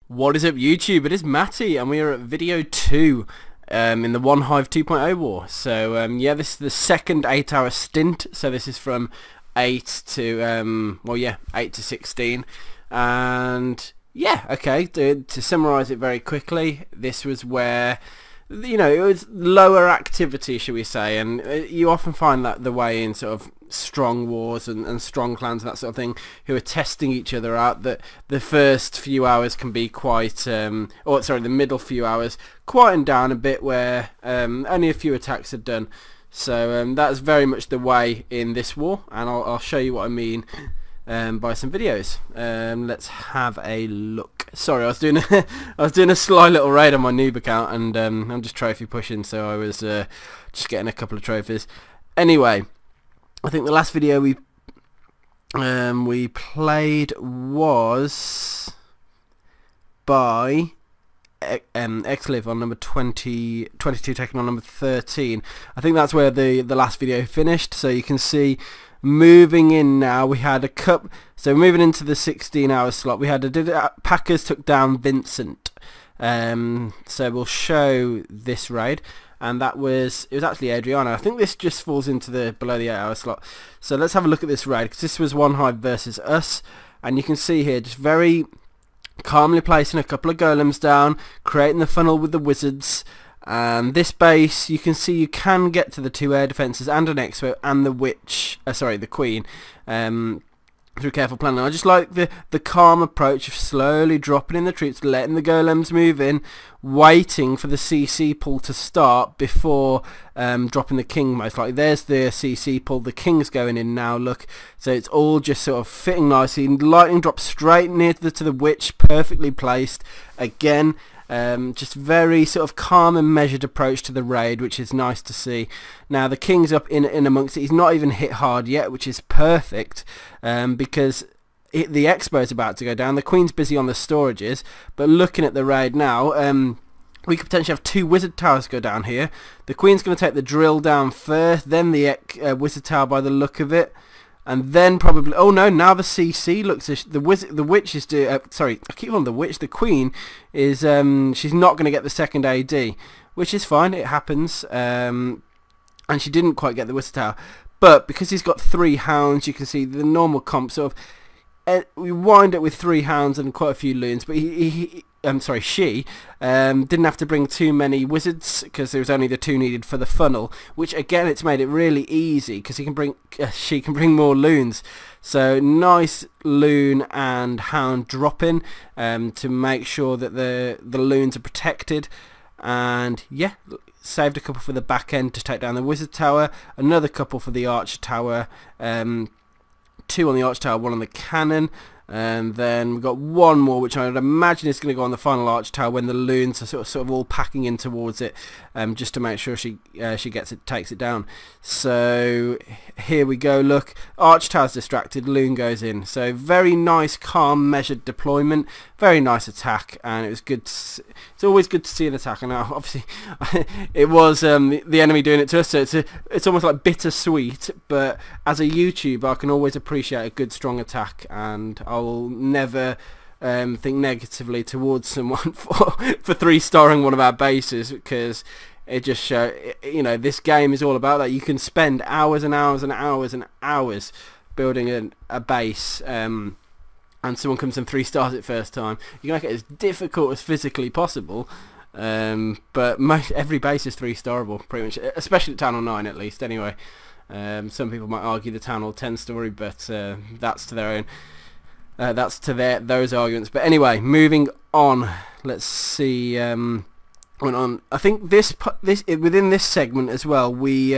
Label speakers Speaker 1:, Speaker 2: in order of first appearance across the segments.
Speaker 1: What is up, YouTube? It is Matty and we are at video 2 in the OneHive 2.0 war. So yeah, this is the second 8-hour stint. So this is from 8 to 8 to 16. And yeah, okay, to summarize it very quickly, this was where, you know, it was lower activity, shall we say, and you often find that the way in sort of strong wars and strong clans and that sort of thing, who are testing each other out, that the first few hours can be quite, the middle few hours quieten down a bit, where only a few attacks are done. So that's very much the way in this war, and I'll show you what I mean by some videos. Let's have a look. Sorry, I was doing a sly little raid on my noob account, and I'm just trophy pushing, so I was just getting a couple of trophies. Anyway, I think the last video we played was by XLive on number 22 taking on number 13. I think that's where the last video finished. So you can see, moving in now, we had a cup. So moving into the 16-hour slot, we had Packers took down Vincent. So we'll show this raid, and it was actually Adriana. I think this just falls into the below the 8-hour slot. So let's have a look at this raid, because this was OneHive versus us, and you can see here just very calmly placing a couple of golems down, creating the funnel with the wizards. This base, you can see you can get to the 2 air defences and an expo and the witch, the queen, through careful planning. I just like the calm approach of slowly dropping in the troops, letting the golems move in, waiting for the CC pull to start before dropping the king. Most likely there's the CC pull, the king's going in now, look. So it's all just sort of fitting nicely. Lightning drops straight near to the witch, perfectly placed again. Just very sort of calm and measured approach to the raid, which is nice to see. Now the king's up in amongst it. He's not even hit hard yet, which is perfect, because the expo is about to go down. The queen's busy on the storages, but looking at the raid now, we could potentially have 2 wizard towers go down here. The queen's going to take the drill down first, then the wizard tower by the look of it. And then probably, oh no, now the CC looks, the witch is sorry, I keep on the witch, the queen is, she's not going to get the second AD, which is fine, it happens, and she didn't quite get the wizard tower. But because he's got 3 hounds, you can see the normal comp sort of, we wind up with 3 hounds and quite a few loons, but she didn't have to bring too many wizards, because there was only the 2 needed for the funnel, which again, it's made it really easy, because she can bring more loons. So nice loon and hound drop in to make sure that the loons are protected. And yeah, saved a couple for the back end to take down the wizard tower, another couple for the archer tower, 2 on the arch tower, 1 on the cannon, and then we've got 1 more, which I would imagine is going to go on the final arch tower when the loons are sort of all packing in towards it, just to make sure she takes it down. So here we go. Look, arch tower's distracted, loon goes in. So very nice, calm, measured deployment. Very nice attack, and it was good. It's always good to see an attack, and obviously it was the enemy doing it to us. So it's almost like bittersweet. But as a YouTuber, I can always appreciate a good, strong attack, and I will never think negatively towards someone for 3-starring one of our bases, because it just shows, you know, this game is all about that. You can spend hours and hours and hours and hours building a base, and someone comes and 3-stars it first time. You can make it as difficult as physically possible, but every base is 3-starable, pretty much, especially at Town Hall 9 at least, anyway. Some people might argue the Town Hall 10 story, but that's to their own. That's to those arguments. But anyway, moving on. Let's see. Went on. I think within this segment as well, we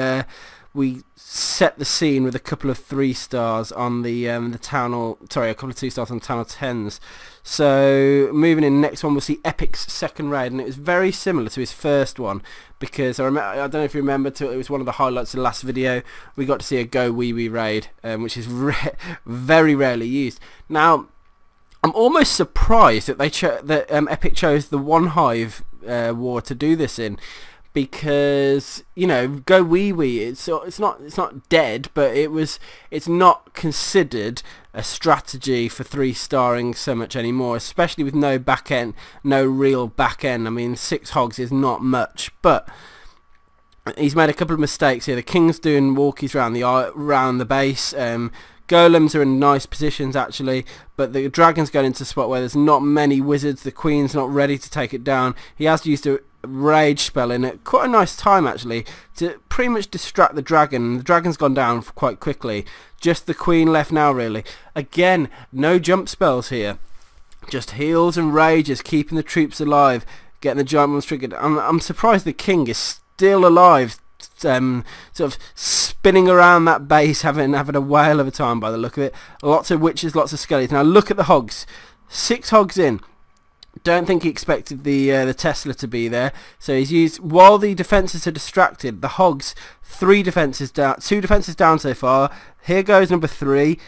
Speaker 1: set the scene with a couple of 3-stars on the Town Hall. Sorry, a couple of 2-stars on Town Hall 10s. So moving in, next one we'll see Epic's second raid, and it was very similar to his first one, because I don't know if you remember, it was one of the highlights of the last video. We got to see a Go Wee Wee raid, which is very rarely used. Now, I'm almost surprised that Epic chose the OneHive war to do this in, because, you know, go wee wee. It's not dead, but it's not considered a strategy for 3-starring so much anymore, especially with no back end, no real back end. I mean, 6 hogs is not much, but he's made a couple of mistakes here. The king's doing walkies around the base. Golems are in nice positions actually, but the dragon's going into a spot where there's not many wizards. The queen's not ready to take it down. He has used a rage spell in it, quite a nice time actually, to pretty much distract the dragon. The dragon's gone down quite quickly. Just the queen left now really. Again, no jump spells here. Just heals and rages, keeping the troops alive, getting the giant ones triggered. I'm surprised the king is still alive, sort of spinning around that base, having a whale of a time by the look of it. Lots of witches, lots of skellies. Now look at the hogs. 6 hogs in. Don't think he expected the Tesla to be there, so he's used, while the defences are distracted, the hogs, 3 defences down, 2 defences down so far. Here goes number 3,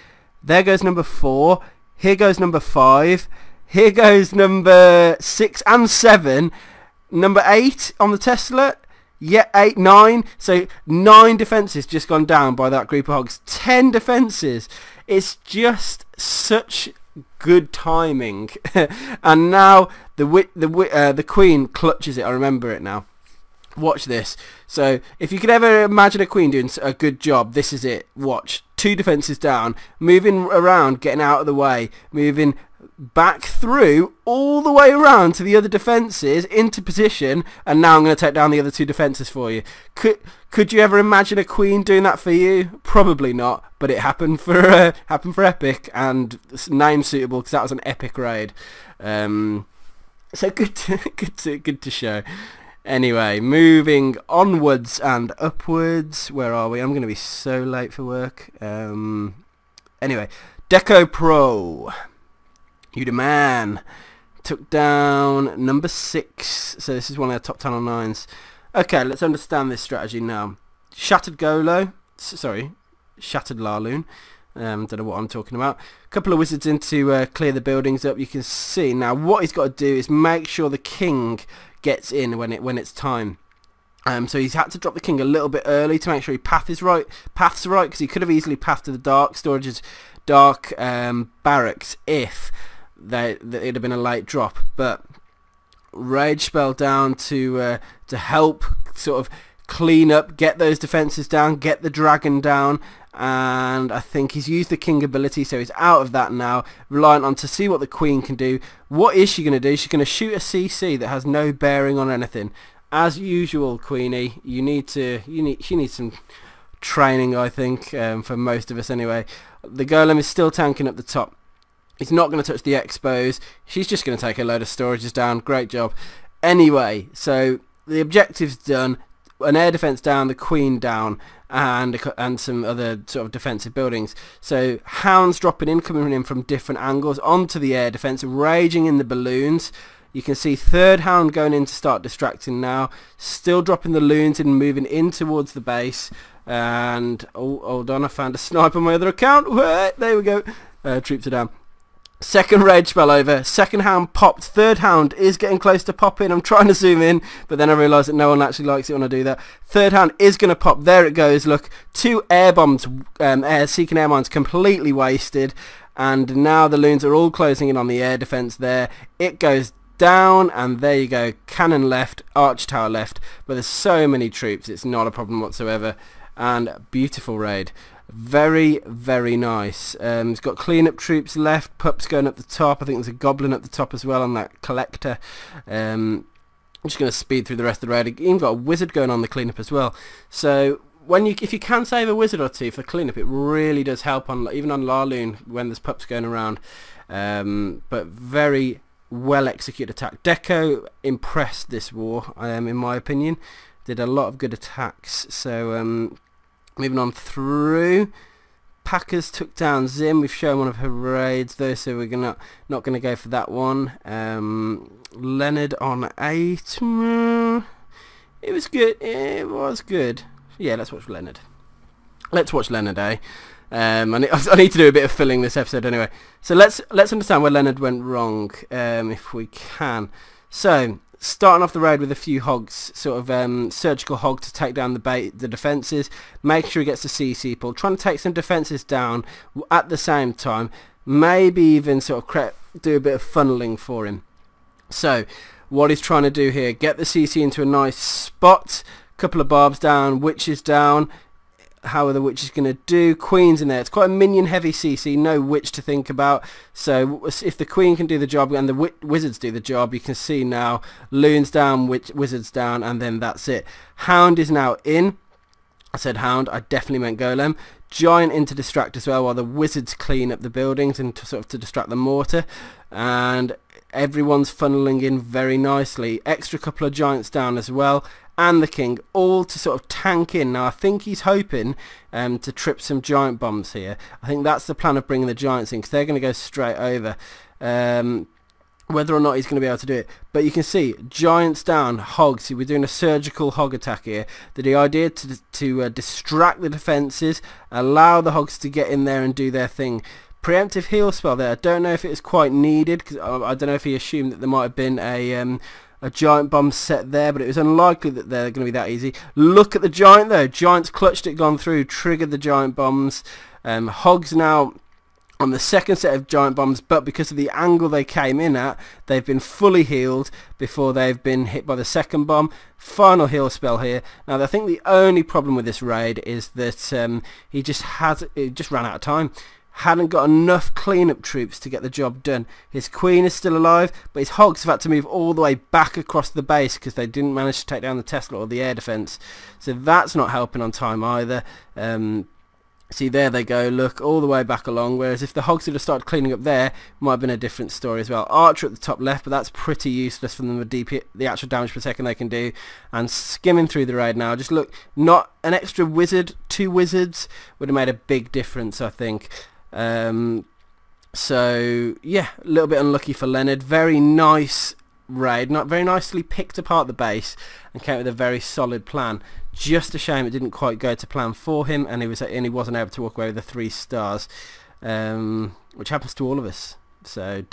Speaker 1: there goes number 4, here goes number 5, here goes number 6 and 7, number 8 on the Tesla. Yeah, 8, 9. So 9 defences just gone down by that group of hogs. 10 defences. It's just such good timing. And now the queen clutches it. I remember it now. Watch this. So if you could ever imagine a queen doing a good job, this is it. Watch. 2 defences down, moving around, getting out of the way, moving back through all the way around to the other defences into position, and now I'm going to take down the other 2 defences for you. Could you ever imagine a queen doing that for you? Probably not, but it happened for Epic, and name suitable because that was an epic raid. So good to show. Anyway, moving onwards and upwards. Where are we? I'm going to be so late for work. Anyway, Deco Pro. You the man. Took down number 6. So this is one of their top 10 on 9s. Okay, let's understand this strategy now. Shattered Golo. Sorry, Shattered Larloon. Don't know what I'm talking about. A couple of wizards in to clear the buildings up. You can see now what he's got to do is make sure the king gets in when it's time. So he's had to drop the king a little bit early to make sure his paths are right, because he could have easily pathed to the dark barracks if it'd have been a late drop. But rage spell down to help sort of clean up, get those defenses down, get the dragon down. And I think he's used the king ability, so he's out of that now, reliant on to see what the queen can do. What is she going to do? She's going to shoot a CC that has no bearing on anything. As usual, Queenie, she needs some training, I think, for most of us anyway. The golem is still tanking up the top. He's not going to touch the expos. She's just going to take a load of storages down. Great job. Anyway, so the objective's done. An air defense down, the queen down, and some other sort of defensive buildings. So hounds dropping in, coming in from different angles onto the air defense, raging in the balloons. You can see third hound going in to start distracting now. Still dropping the loons in, moving in towards the base. And oh, hold on, I found a snipe on my other account. There we go. Troops are down. Second rage spell over, second hound popped, third hound is getting close to popping. I'm trying to zoom in, but then I realise that no one actually likes it when I do that. Third hound is going to pop, there it goes, look, 2 air bombs, seeking air mines completely wasted, and now the loons are all closing in on the air defence there. It goes down, and there you go, cannon left, arch tower left, but there's so many troops, it's not a problem whatsoever, and beautiful raid. Very, very nice. He's got cleanup troops left, pups going up the top. I think there's a goblin up the top as well on that collector. I'm just going to speed through the rest of the raid. Even got a wizard going on the cleanup as well. So if you can save a wizard or 2 for cleanup, it really does help on even on Larloon when there's pups going around. But very well executed attack. Deco impressed this war, in my opinion. Did a lot of good attacks. So moving on through, Packers took down Zim. We've shown one of her raids though, so we're not gonna go for that one. Leonard on 8. It was good. It was good. Yeah, let's watch Leonard. Let's watch Leonard, eh? I need to do a bit of filling this episode anyway. So let's understand where Leonard went wrong, if we can. So starting off the raid with a few hogs, sort of surgical hog to take down the defences, make sure he gets the CC pull, trying to take some defences down at the same time, maybe even sort of do a bit of funneling for him. So what he's trying to do here, get the CC into a nice spot, couple of barbs down, witches down. How are the witches going to do? Queen's in there. It's quite a minion heavy CC, no witch to think about. So if the queen can do the job and the wizards do the job, you can see now loons down, wizards down, and then that's it. Hound is now in. I said hound, I definitely meant golem. Giant in to distract as well while the wizards clean up the buildings and to distract the mortar. And everyone's funneling in very nicely. Extra couple of giants down as well, and the king, all to sort of tank in. Now I think he's hoping to trip some giant bombs here. I think that's the plan of bringing the giants in, because they're going to go straight over. Whether or not he's going to be able to do it, but you can see giants down, hogs. We're doing a surgical hog attack here. The idea to distract the defences, allow the hogs to get in there and do their thing. Preemptive heal spell there. I don't know if it was quite needed, because I don't know if he assumed that there might have been a giant bomb set there, but it was unlikely that they're going to be that easy. Look at the giant though. Giants clutched it, gone through, triggered the giant bombs. Hogs now on the second set of giant bombs, but because of the angle they came in at, they've been fully healed before they've been hit by the second bomb. Final heal spell here. Now I think the only problem with this raid is that he just ran out of time. Hadn't got enough cleanup troops to get the job done. His queen is still alive, but his hogs have had to move all the way back across the base because they didn't manage to take down the Tesla or the air defense. So that's not helping on time either. See, there they go, look, all the way back along, whereas if the hogs had started cleaning up there, might have been a different story as well. Archer at the top left, but that's pretty useless for them, the actual damage per second they can do. And skimming through the raid now, just look, not an extra wizard, 2 wizards would have made a big difference, I think. So yeah, a little bit unlucky for Leonard. Very nice raid, not very nicely picked apart the base and came with a very solid plan. Just a shame it didn't quite go to plan for him, and he wasn't able to walk away with the 3 stars, which happens to all of us. So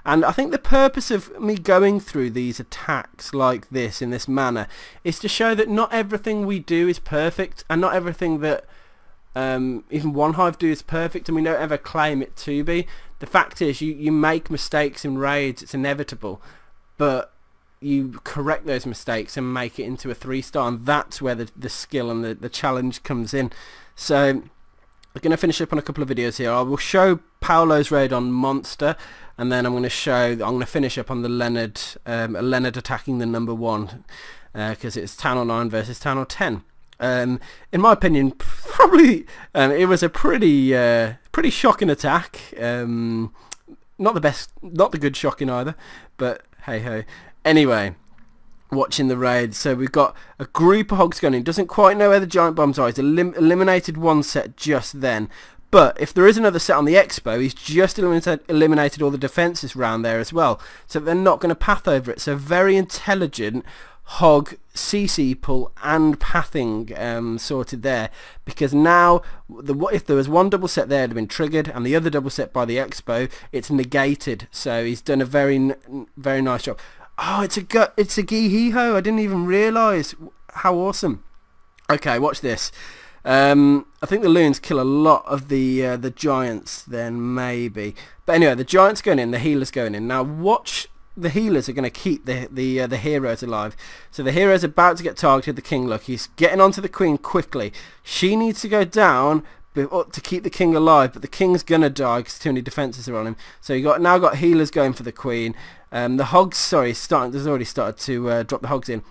Speaker 1: and I think the purpose of me going through these attacks like this in this manner is to show that not everything we do is perfect, and not everything that even OneHive do is perfect, and we don't ever claim it to be. The fact is, you make mistakes in raids, it's inevitable, but you correct those mistakes and make it into a 3-star, and that's where the skill and the challenge comes in. So we're going to finish up on a couple of videos here. I will show Paolo's raid on Monster, and then I'm going to finish up on the Leonard attacking the number 1, because it's Town Hall 9 versus Town Hall 10. In my opinion, probably it was a pretty shocking attack. Not the best, not the good shocking either, but hey ho. Anyway, watching the raid, so we've got a group of hogs going in. Doesn't quite know where the giant bombs are. He's eliminated 1 set just then. But if there is another set on the expo, he's just eliminated all the defences around there as well. So they're not going to path over it. So very intelligent hog CC pull and pathing sorted there, because now if there was 1 double set there, it had been triggered, and the other double set by the expo, it's negated. So he's done a very nice job. Oh, it's a Gee-Hee-Ho. I didn't even realise. How awesome. Okay, watch this. I think the loons kill a lot of the giants then, maybe. But anyway, the giants going in, the healers going in. Now watch, the healers are going to keep the heroes alive. So the hero's about to get targeted, the king, look, he's getting onto the queen quickly. She needs to go down to keep the king alive, but the king's going to die because too many defences are on him. So you now got healers going for the queen. The hogs, sorry, there's already started to drop the hogs in.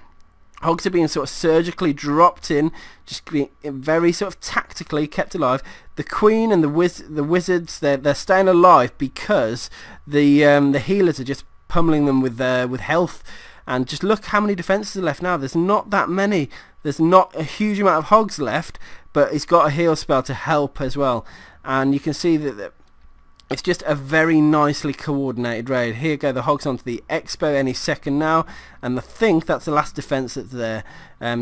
Speaker 1: Hogs are being sort of surgically dropped in, just being very sort of tactically kept alive. The queen and the wizards, they're staying alive because the healers are just pummeling them with health. And just look how many defences are left now. There's not that many. There's not a huge amount of hogs left, but he's got a heal spell to help as well. And you can see that it's just a very nicely coordinated raid. Here go the hogs onto the expo any second now, and I think that's the last defense that's there.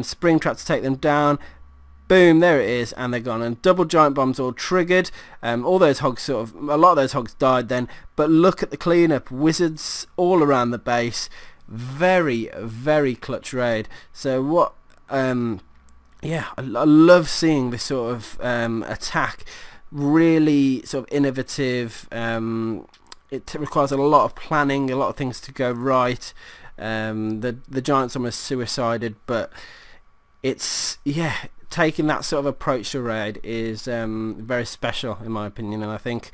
Speaker 1: Spring trap to take them down. Boom, there it is, and they're gone. And double giant bombs all triggered. All those hogs a lot of those hogs died then, but look at the cleanup. Wizards all around the base. very, very clutch raid. So what yeah, I love seeing this sort of attack, really sort of innovative. It requires a lot of planning, a lot of things to go right. The Giants almost suicided, but it's, yeah, taking that sort of approach to raid is very special in my opinion, and I think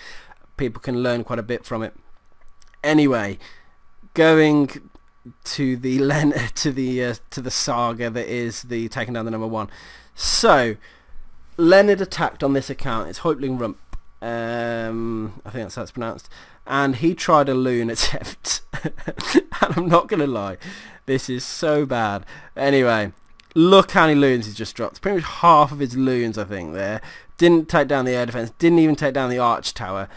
Speaker 1: people can learn quite a bit from it. Anyway, going to the to the saga that is the taking down the number 1. So Leonard attacked on this account. It's Hoipling Rump. I think that's how it's pronounced. And he tried a loon attempt. And I'm not gonna lie, this is so bad. Anyway, look how many loons he's just dropped. Pretty much half of his loons, I think, there. Didn't take down the air defense. Didn't even take down the arch tower.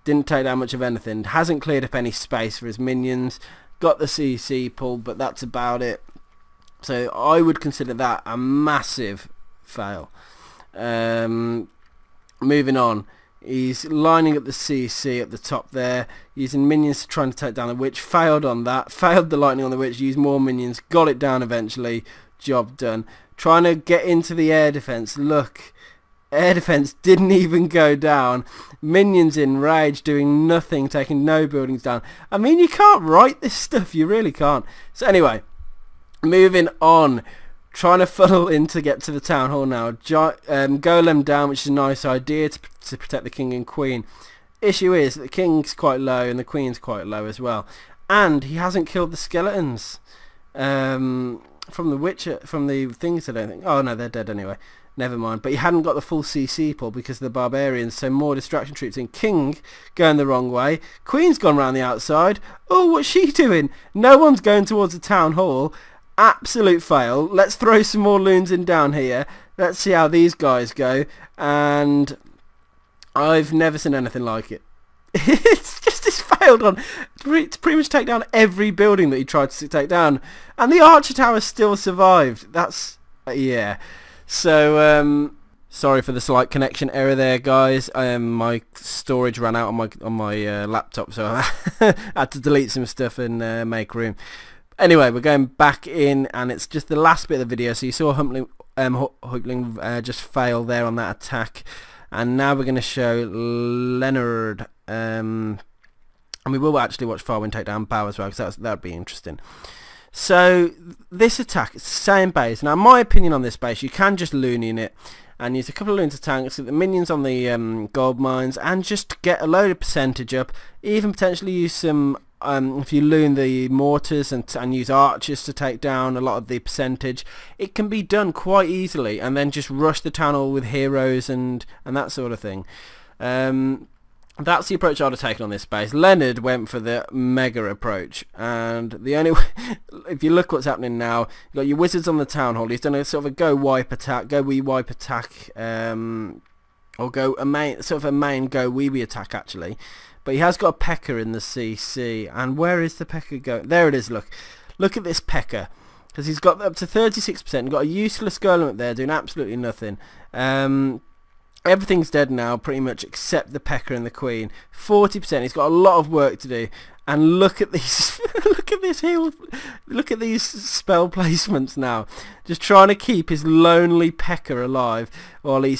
Speaker 1: Didn't take down much of anything. Hasn't cleared up any space for his minions. Got the CC pulled, but that's about it. So I would consider that a massive fail. Moving on, he's lining up the CC at the top there, using minions to try to take down the witch. Failed on that. Failed the lightning on the witch. Used more minions. Got it down eventually. Job done. Trying to get into the air defense. Look, air defense didn't even go down. Minions in rage, doing nothing, taking no buildings down. I mean, you can't write this stuff, you really can't. So anyway, moving on, trying to funnel in to get to the town hall now. Golem down, which is a nice idea to protect the king and queen. Issue is that the king's quite low and the queen's quite low as well, and he hasn't killed the skeletons from the Witcher, from the things. I don't think. Oh no, they're dead anyway. Never mind. But he hadn't got the full CC pull because of the barbarians, so more distraction troops in. King going the wrong way. Queen's gone round the outside. Oh, what's she doing? No one's going towards the town hall. Absolute fail. Let's throw some more loons in down here. Let's see how these guys go. And I've never seen anything like it. It's failed on to pretty much take down every building that he tried to take down, and the archer tower still survived. That's yeah. So sorry for the slight connection error there, guys. My storage ran out on my laptop, so I had to delete some stuff and make room. Anyway, we're going back in, and it's just the last bit of the video. So you saw Hoipling just fail there on that attack, and now we're going to show Leonard. And we will actually watch Farwind take down Bow as well, because that would be interesting. So this attack, it's the same base. Now, my opinion on this base, you can just loony in it and use a couple of loons to tanks, get the minions on the gold mines, and just get a load of percentage up. Even potentially use some, if you loon the mortars and use archers to take down a lot of the percentage, it can be done quite easily, and then just rush the town hall with heroes and that sort of thing. That's the approach I'd have taken on this base. Leonard went for the mega approach, and the only way, if you look what's happening now, you've got your wizards on the town hall. He's done a sort of a go wipe attack, go wee wipe attack, or go a main, sort of a main go wee wee attack actually. But he has got a P.E.K.K.A. in the CC, and where is the P.E.K.K.A. going? There it is. Look at this P.E.K.K.A. because he's got up to 36%. Got a useless golem up there doing absolutely nothing. Everything's dead now, pretty much, except the P.E.K.K.A. and the Queen. 40%. He's got a lot of work to do. And look at these, look at this heal, look at these spell placements now. Just trying to keep his lonely P.E.K.K.A. alive while he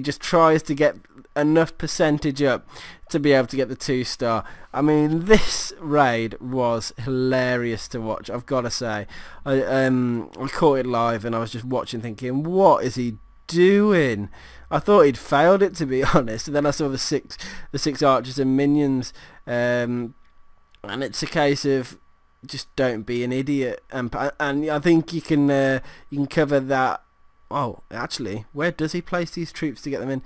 Speaker 1: just tries to get enough percentage up to be able to get the 2-star. I mean, this raid was hilarious to watch, I've got to say. I caught it live and I was just watching, thinking, what is he doing? I thought he'd failed it, to be honest, and then I saw the six archers and minions, and it's a case of just don't be an idiot, and I think you can cover that. Oh, actually, where does he place these troops to get them in?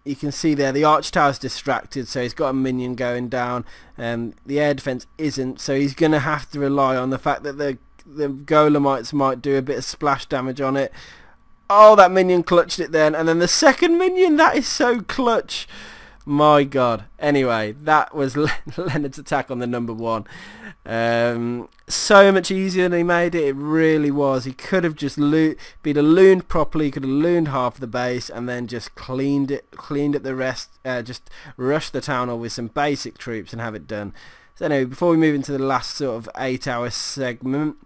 Speaker 1: You can see there the arch tower's distracted, so he's got a minion going down. The air defense isn't, so he's going to have to rely on the fact that the golemites might do a bit of splash damage on it. Oh, that minion clutched it then, and then the second minion, that is so clutch. My god. Anyway, that was Leonard's attack on the number 1. So much easier than he made it. It really was. He could have just been looned properly. He could have looned half the base and then just cleaned up the rest. Just rush the town hall with some basic troops and have it done. So anyway, before we move into the last sort of 8-hour segment,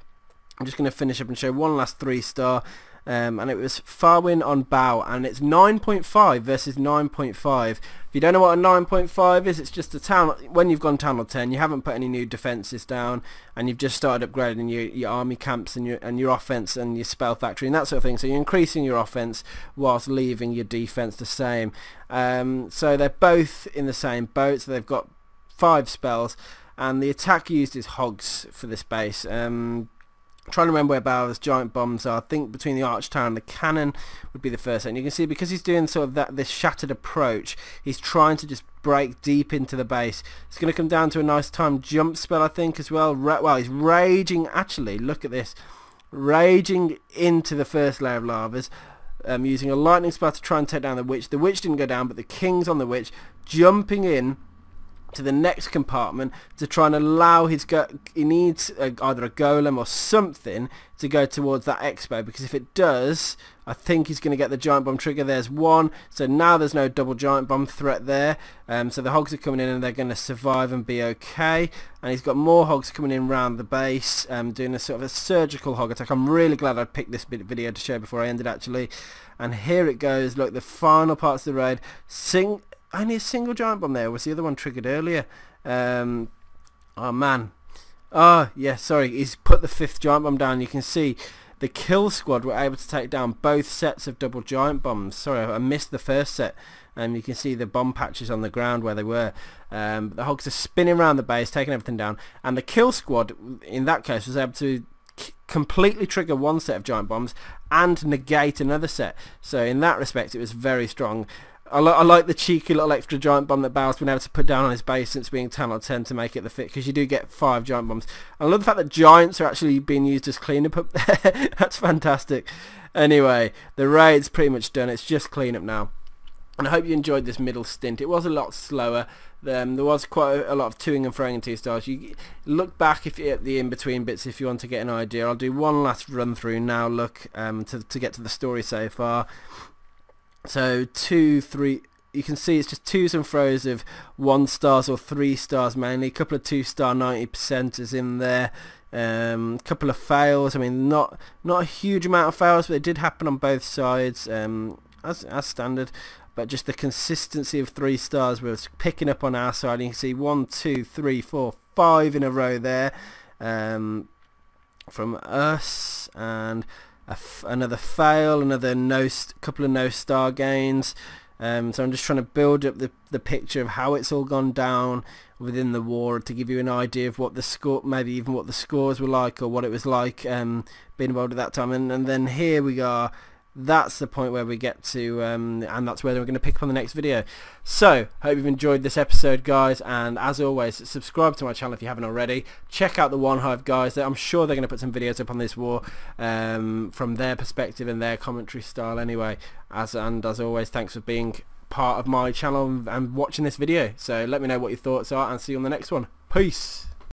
Speaker 1: I'm just going to finish up and show one last 3-star. And it was Farwin on Bow, and it's 9.5 versus 9.5. If you don't know what a 9.5 is, it's just a town. When you've gone town or 10, you haven't put any new defences down, and you've just started upgrading your army camps and your offence and your spell factory and that sort of thing. So you're increasing your offence whilst leaving your defence the same. So they're both in the same boat. So they've got 5 spells, and the attack used is hogs for this base. Trying to remember where Bow's giant bombs are. I think between the arch tower and the cannon would be the first. And you can see, because he's doing sort of this shattered approach, he's trying to just break deep into the base. It's going to come down to a nice time jump spell, I think, as well. Well, he's raging, actually, look at this, raging into the first layer of lavas, using a lightning spell to try and take down the witch. The witch didn't go down, but the king's on the witch, jumping in to the next compartment to try and allow his he needs either a golem or something to go towards that expo, because if it does, I think he's going to get the giant bomb trigger. There's one, so now there's no double giant bomb threat there. So the hogs are coming in and they're going to survive and be okay. And he's got more hogs coming in around the base, doing a sort of a surgical hog attack. I'm really glad I picked this video to show before I ended, actually. And here it goes. Look, the final parts of the raid. Only a single giant bomb there. Was the other one triggered earlier? Oh man. Oh yeah, sorry. He's put the 5th giant bomb down. You can see the kill squad were able to take down both sets of double giant bombs. Sorry, I missed the first set. You can see the bomb patches on the ground where they were. The hogs are spinning around the base, taking everything down. And the kill squad, in that case, was able to completely trigger one set of giant bombs and negate another set. So in that respect, it was very strong. I like the cheeky little extra giant bomb that Bow's been able to put down on his base since being 10 on 10 to make it the fit, because you do get 5 giant bombs. I love the fact that giants are actually being used as cleanup up there. That's fantastic. Anyway, the raid's pretty much done. It's just cleanup now. And I hope you enjoyed this middle stint. It was a lot slower. There was quite a lot of toing and throwing in 2 stars. You look back if you're at the in-between bits if you want to get an idea. I'll do one last run through now, look, to get to the story so far. So 2, 3, you can see it's just 2s and throws of 1 stars or 3 stars mainly. A couple of 2-star 90%ers in there. Couple of fails. I mean, not a huge amount of fails, but they did happen on both sides, as standard. But just the consistency of 3 stars was picking up on our side. You can see 1, 2, 3, 4, 5 in a row there from us, and another fail, another couple of no star gains. So I'm just trying to build up the picture of how it's all gone down within the war to give you an idea of what the score, maybe even what the scores were like, or what it was like being involved at that time. And then here we are. That's the point where we get to, and that's where we're going to pick up on the next video. So, hope you've enjoyed this episode, guys, and as always, subscribe to my channel if you haven't already. Check out the OneHive guys. I'm sure they're going to put some videos up on this war from their perspective and their commentary style anyway. As always, thanks for being part of my channel and watching this video. So let me know what your thoughts are, and see you on the next one. Peace!